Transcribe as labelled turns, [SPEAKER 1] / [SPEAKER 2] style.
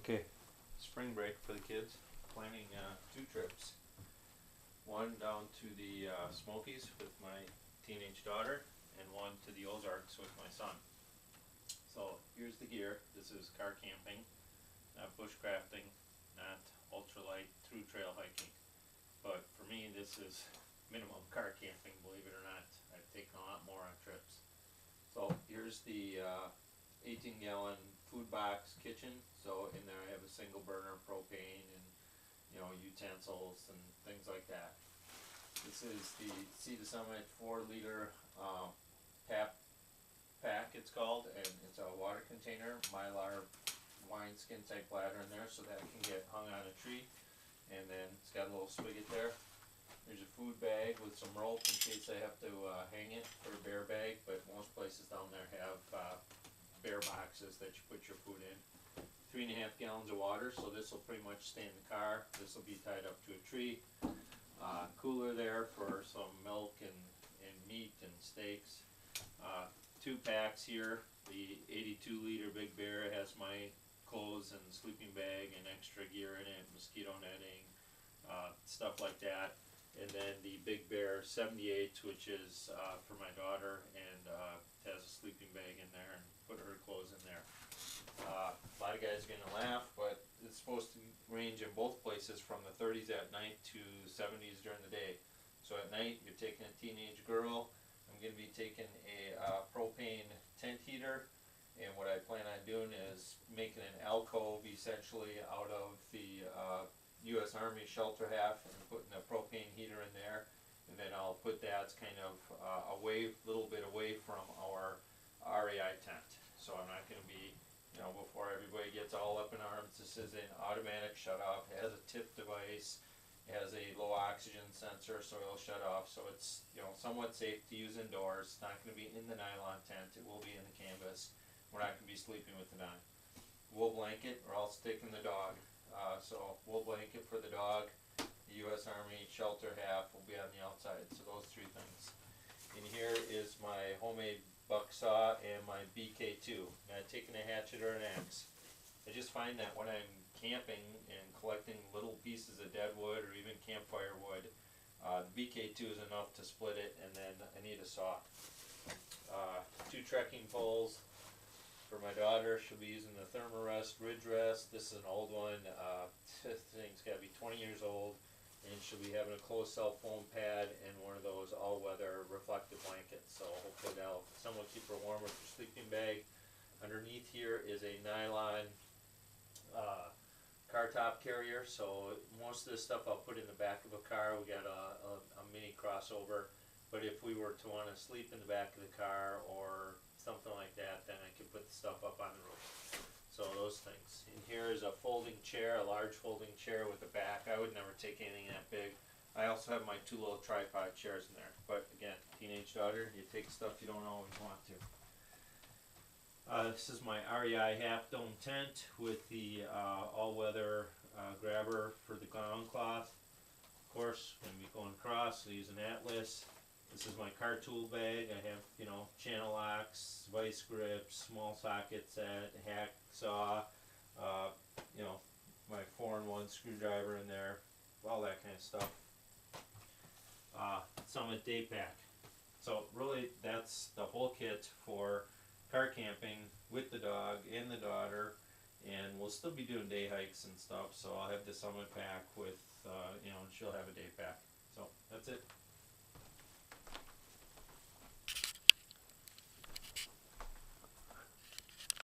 [SPEAKER 1] Okay, spring break for the kids. Planning two trips. One down to the Smokies with my teenage daughter, and one to the Ozarks with my son. So here's the gear. This is car camping, not bushcrafting, not ultralight through trail hiking. But for me, this is minimum car camping, believe it or not. I've taken a lot more on trips. So here's the 18-gallon food box kitchen. So in there I have a single burner propane and utensils and things like that. This is the Sea to Summit 4-liter pack it's called, and it's a water container, mylar wineskin type bladder in there, so that can get hung on a tree. And then it's got a little spigot there. There's a food bag with some rope in case I have to hang it for a bear bag, but most places down there have bear boxes that you put your food in. 3.5 gallons of water, so this will pretty much stay in the car. This will be tied up to a tree. Cooler there for some milk and meat and steaks. 2 packs here. The 82-liter Big Bear has my clothes and sleeping bag and extra gear in it, mosquito netting, stuff like that. And then the Big Bear 78, which is for my daughter, and has a sleeping bag in there, and put her clothes in there. A lot of guys are going to laugh, but it's supposed to range in both places from the 30s at night to 70s during the day. So at night, you're taking a teenage girl. I'm going to be taking a propane tent heater, and what I plan on doing is making an alcove essentially out of the U.S. Army shelter half and putting a propane heater in there, and then I'll put that kind of away, little bit away from our REI tent. So I'm not going to be, before everybody gets all up in arms, this is an automatic shut off. It has a tip device. It has a low oxygen sensor, so it'll shut off. So it's somewhat safe to use indoors. It's not going to be in the nylon tent. It will be in the canvas. We're not going to be sleeping with it on. Wool blanket, or else taking the dog. So wool blanket for the dog. The U.S. Army shelter half will be on the outside. So those 3 things. In here is my homemade buck saw and my BK2. Not taking a hatchet or an axe. I just find that when I'm camping and collecting little pieces of dead wood or even campfire wood, the BK2 is enough to split it, and then I need a saw. 2 trekking poles. For my daughter, she'll be using the Thermarest Ridge Rest. This is an old one. This thing's got to be 20 years old, and she'll be having a closed cell foam pad and one of those all-weather reflective blankets. So hopefully that'll somewhat keep her warm with her sleeping bag. Underneath here is a nylon car top carrier. So most of this stuff I'll put in the back of a car. We got a mini crossover, but if we were to want to sleep in the back of the car or something like that, then I can put the stuff up on the roof. So those things. In here is a folding chair, a large folding chair with a back. I would never take anything that big. I also have my 2 little tripod chairs in there. But again, teenage daughter, you take stuff you don't always want to. This is my REI half dome tent with the all-weather grabber for the ground cloth. Of course, when we going across, I use an Atlas. This is my car tool bag. I have, channel locks, vice grips, small socket set, hacksaw, my 4-in-1 screwdriver in there, all that kind of stuff. Summit day pack. So really, that's the whole kit for car camping with the dog and the daughter, and we'll still be doing day hikes and stuff. So I'll have the Summit pack with, and she'll have a day pack.